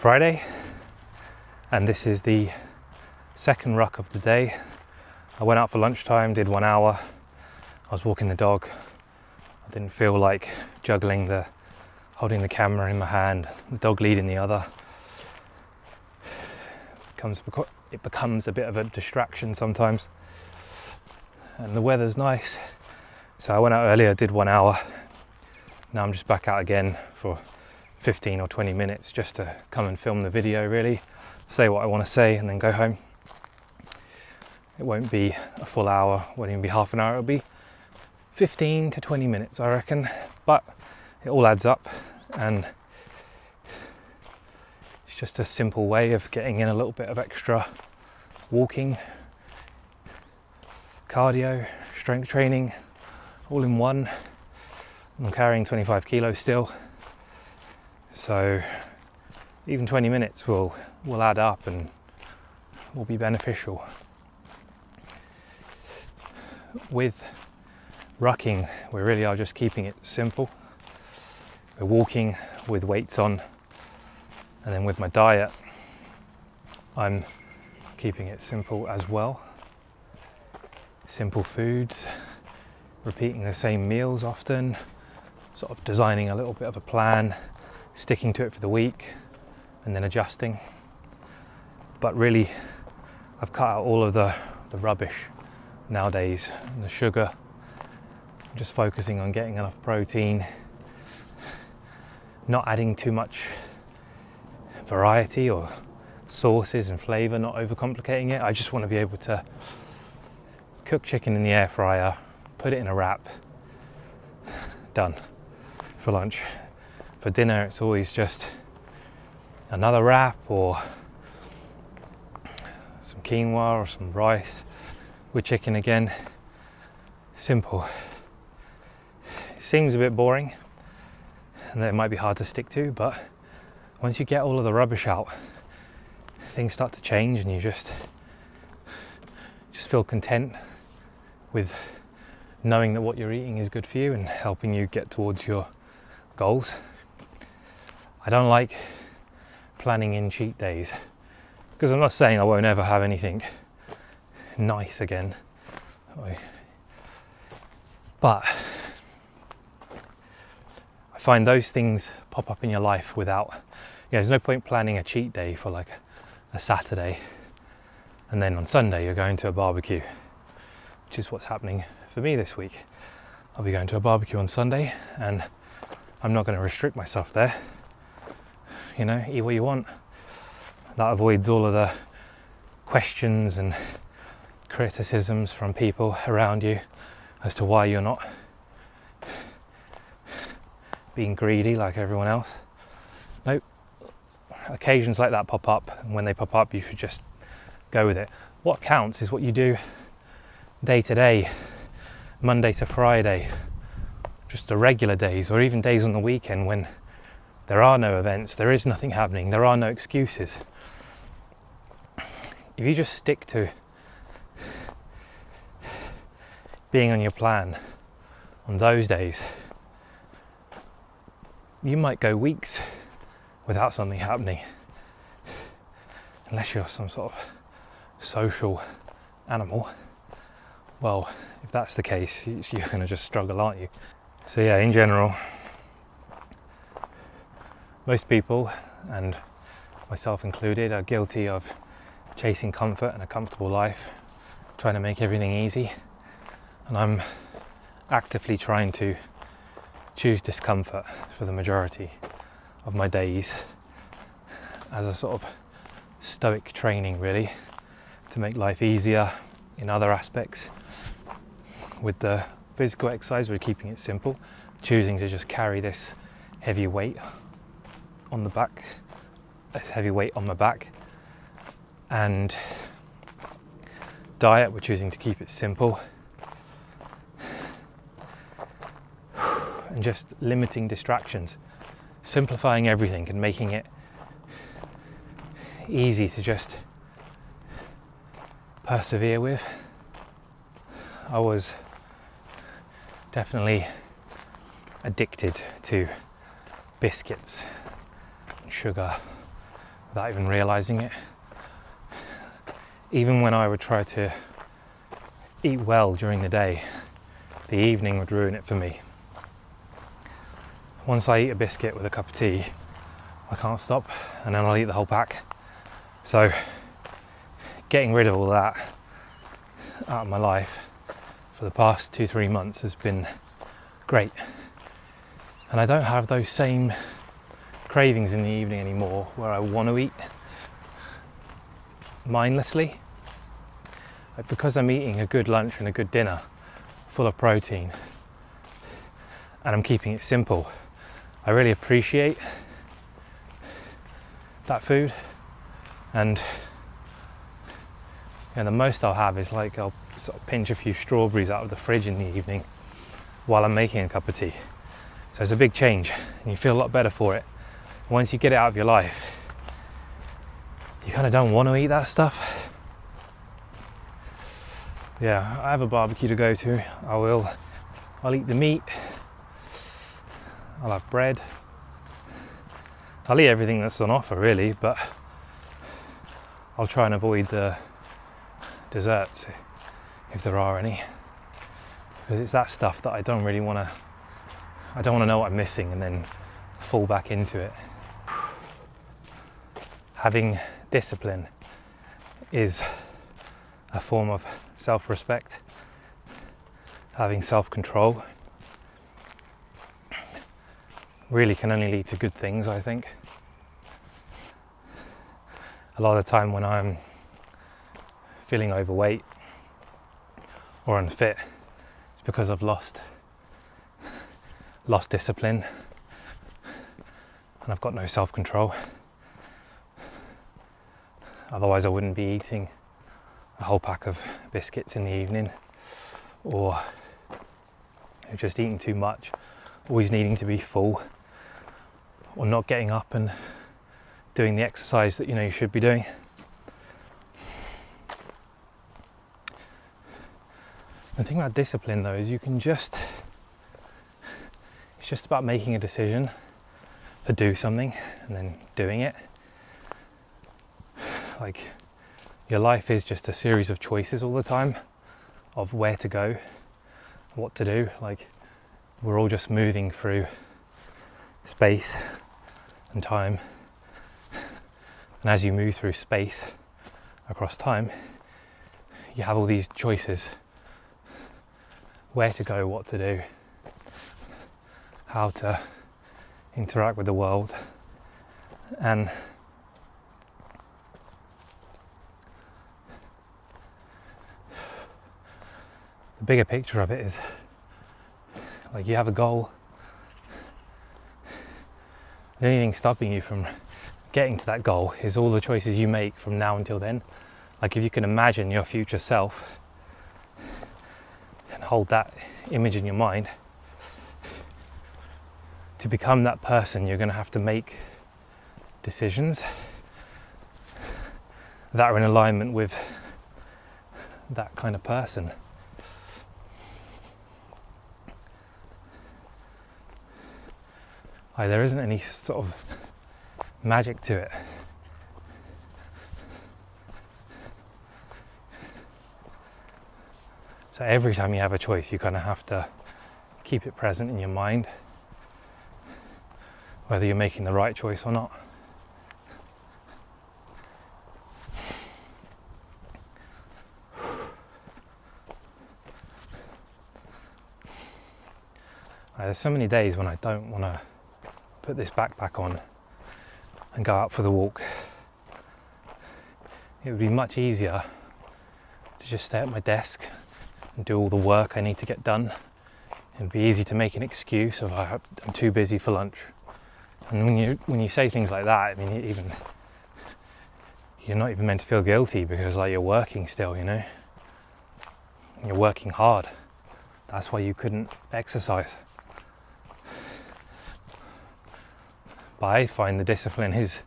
Friday, and this is the second ruck of the day. I went out for lunchtime, did 1 hour. I was walking the dog. I didn't feel like holding the camera in my hand, the dog leading the other. It becomes a bit of a distraction sometimes. And the weather's nice. So I went out earlier, did 1 hour. Now I'm just back out again for 15 or 20 minutes just to come and film the video, really. Say what I want to say and then go home. It won't be a full hour, won't even be half an hour, it'll be 15 to 20 minutes, I reckon. But it all adds up, and it's just a simple way of getting in a little bit of extra walking, cardio, strength training, all in one. I'm carrying 25 kilos still, so even 20 minutes will add up and will be beneficial. With rucking, we really are just keeping it simple. We're walking with weights on, and then with my diet, I'm keeping it simple as well. Simple foods, repeating the same meals often, sort of designing a little bit of a plan, sticking to it for the week, and then adjusting. But really, I've cut out all of the rubbish nowadays, and the sugar. I'm just focusing on getting enough protein, not adding too much variety or sauces and flavour, not overcomplicating it. I just want to be able to cook chicken in the air fryer, put it in a wrap, done for lunch. For dinner, it's always just another wrap or some quinoa or some rice with chicken again. Simple. It seems a bit boring and that it might be hard to stick to, but once you get all of the rubbish out, things start to change, and you just feel content with knowing that what you're eating is good for you and helping you get towards your goals. I don't like planning in cheat days, because I'm not saying I won't ever have anything nice again, but I find those things pop up in your life without, there's no point planning a cheat day for like a Saturday and then on Sunday you're going to a barbecue, which is what's happening for me this week. I'll be going to a barbecue on Sunday, and I'm not going to restrict myself there. Eat what you want. That avoids all of the questions and criticisms from people around you as to why you're not being greedy like everyone else. Nope. Occasions like that pop up, and when they pop up, you should just go with it. What counts is what you do day to day, Monday to Friday, just the regular days, or even days on the weekend when there are no events, there is nothing happening, there are no excuses. If you just stick to being on your plan on those days, you might go weeks without something happening, unless you're some sort of social animal. Well, if that's the case, you're going to just struggle, aren't you? So yeah, in general, most people, and myself included, are guilty of chasing comfort and a comfortable life, trying to make everything easy. And I'm actively trying to choose discomfort for the majority of my days as a sort of stoic training, really, to make life easier in other aspects. With the physical exercise, we're keeping it simple, choosing to just carry this heavy weight on the back, a heavy weight on my back. And diet, we're choosing to keep it simple, and just limiting distractions, simplifying everything and making it easy to just persevere with. I was definitely addicted to biscuits, sugar, without even realizing it. Even when I would try to eat well during the day, the evening would ruin it for me. Once I eat a biscuit with a cup of tea, I can't stop, and then I'll eat the whole pack. So getting rid of all that out of my life for the past 2-3 months has been great. And I don't have those same cravings in the evening anymore where I want to eat mindlessly. Like, because I'm eating a good lunch and a good dinner full of protein and I'm keeping it simple, I really appreciate that food. And the most I'll have is like I'll sort of pinch a few strawberries out of the fridge in the evening while I'm making a cup of tea. So it's a big change and you feel a lot better for it. Once you get it out of your life, you kind of don't want to eat that stuff. Yeah, I have a barbecue to go to. I'll eat the meat. I'll have bread. I'll eat everything that's on offer really, but I'll try and avoid the desserts if there are any, because it's that stuff that I don't want to know what I'm missing and then fall back into it. Having discipline is a form of self-respect. Having self-control really can only lead to good things, I think. A lot of the time when I'm feeling overweight or unfit, it's because I've lost discipline and I've got no self-control. Otherwise I wouldn't be eating a whole pack of biscuits in the evening, or just eating too much, always needing to be full, or not getting up and doing the exercise that you should be doing. The thing about discipline though is it's just about making a decision to do something and then doing it. Like, your life is just a series of choices all the time of where to go, what to do. Like, we're all just moving through space and time. And as you move through space across time, you have all these choices: where to go, what to do, how to interact with the world. And the bigger picture of it is, like, you have a goal. The only thing stopping you from getting to that goal is all the choices you make from now until then. Like, if you can imagine your future self and hold that image in your mind, to become that person, you're going to have to make decisions that are in alignment with that kind of person. Like, there isn't any sort of magic to it. So every time you have a choice, you kind of have to keep it present in your mind, whether you're making the right choice or not. There's so many days when I don't want to put this backpack on and go out for the walk. It would be much easier to just stay at my desk and do all the work I need to get done. It'd be easy to make an excuse of I'm too busy for lunch. And when you say things like that, I mean, you're not even meant to feel guilty, because like, you're working still, you're working hard. That's why you couldn't exercise. But I find the discipline is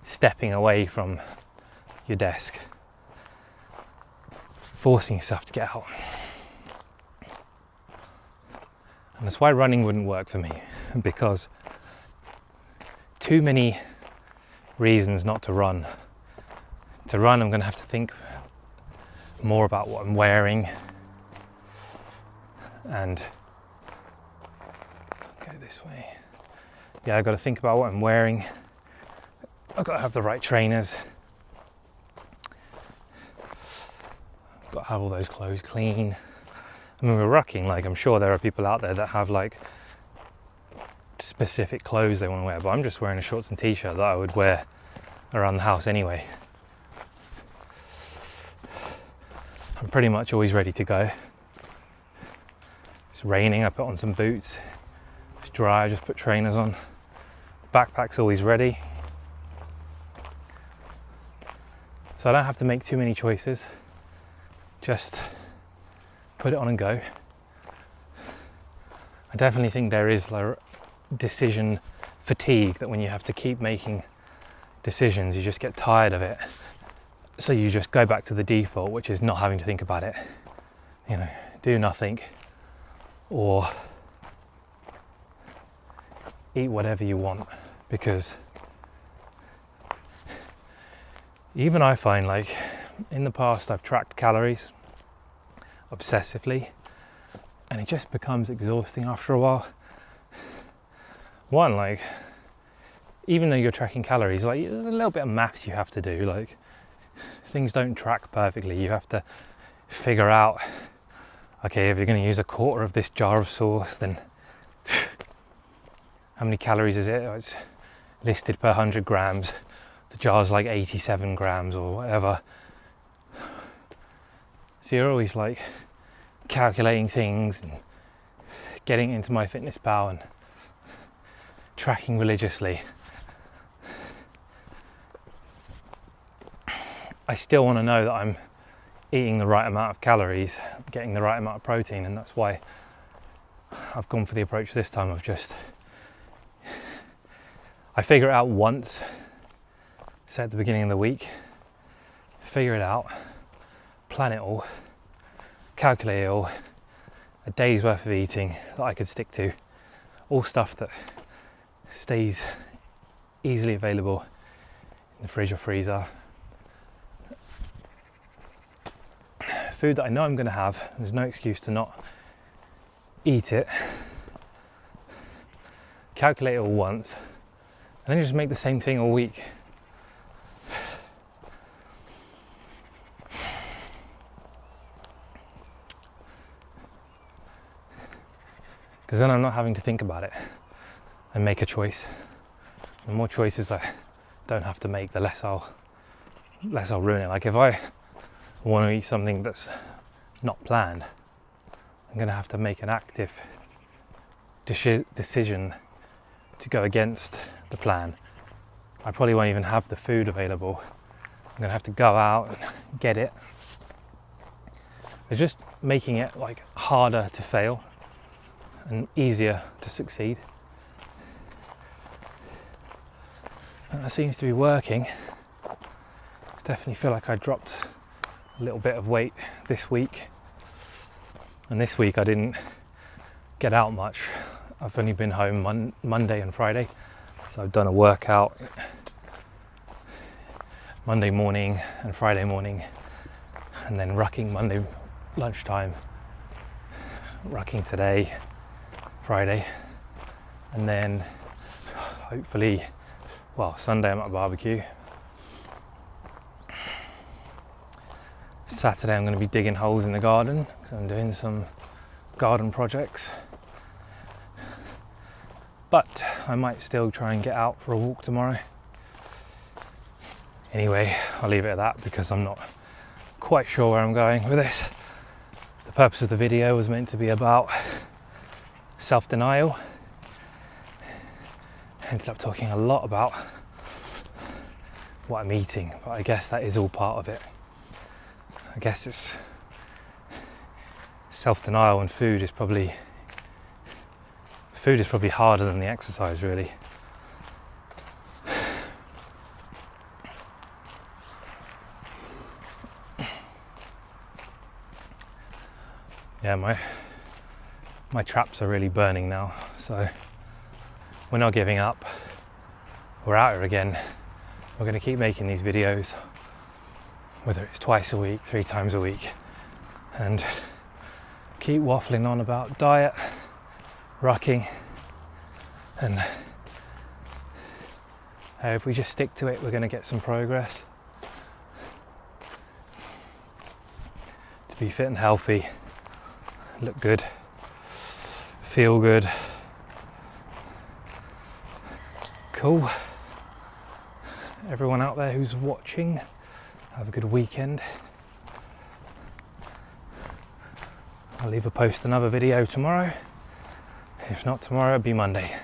stepping away from your desk, forcing yourself to get out. And that's why running wouldn't work for me, because too many reasons not to run. To run, I'm going to have to think more about what I'm wearing and go this way. Yeah, I've got to think about what I'm wearing. I've got to have the right trainers. I've got to have all those clothes clean. I mean, we're rucking, like, I'm sure there are people out there that have like specific clothes they want to wear, but I'm just wearing a shorts and t-shirt that I would wear around the house anyway. I'm pretty much always ready to go. It's raining, I put on some boots. It's dry, I just put trainers on. The backpack's always ready. So I don't have to make too many choices. Just put it on and go. I definitely think there is like decision fatigue, that when you have to keep making decisions, you just get tired of it. So you just go back to the default, which is not having to think about it. You know, do nothing or eat whatever you want, because even I find, like, in the past I've tracked calories obsessively and it just becomes exhausting after a while. One, like, even though you're tracking calories, like, there's a little bit of maths you have to do. Like, things don't track perfectly. You have to figure out, okay, if you're going to use a quarter of this jar of sauce, then how many calories is it? Oh, it's listed per 100 grams. The jar's like 87 grams or whatever. So you're always like calculating things and getting into MyFitnessPal and tracking religiously. I still want to know that I'm eating the right amount of calories, getting the right amount of protein, and that's why I've gone for the approach this time of just, I figure it out once, say at the beginning of the week, figure it out, plan it all, calculate it all, a day's worth of eating that I could stick to, all stuff that stays easily available in the fridge or freezer. Food that I know I'm going to have, there's no excuse to not eat it. Calculate it all once, and then just make the same thing all week. Because then I'm not having to think about it and make a choice. The more choices I don't have to make, the less I'll ruin it. Like, if I want to eat something that's not planned, I'm going to have to make an active decision to go against the plan. I probably won't even have the food available. I'm going to have to go out and get it. It's just making it like harder to fail and easier to succeed. And that seems to be working. I definitely feel like I dropped a little bit of weight this week, and this week I didn't get out much. I've only been home Monday and Friday, so I've done a workout Monday morning and Friday morning, and then rucking Monday lunchtime, rucking today, Friday, and then hopefully, well, Sunday I'm at a barbecue. Saturday I'm going to be digging holes in the garden because I'm doing some garden projects. But I might still try and get out for a walk tomorrow. Anyway, I'll leave it at that because I'm not quite sure where I'm going with this. The purpose of the video was meant to be about self-denial. I ended up talking a lot about what I'm eating, but I guess that is all part of it. I guess it's self-denial, and food is probably harder than the exercise, really. Yeah, my traps are really burning now, so we're not giving up. We're out here again. We're going to keep making these videos, whether it's twice a week, 3 times a week, and keep waffling on about diet, rucking, and if we just stick to it, we're going to get some progress. To be fit and healthy, look good, feel good. Cool. Everyone out there who's watching, have a good weekend. I'll either post another video tomorrow. If not tomorrow, it'll be Monday.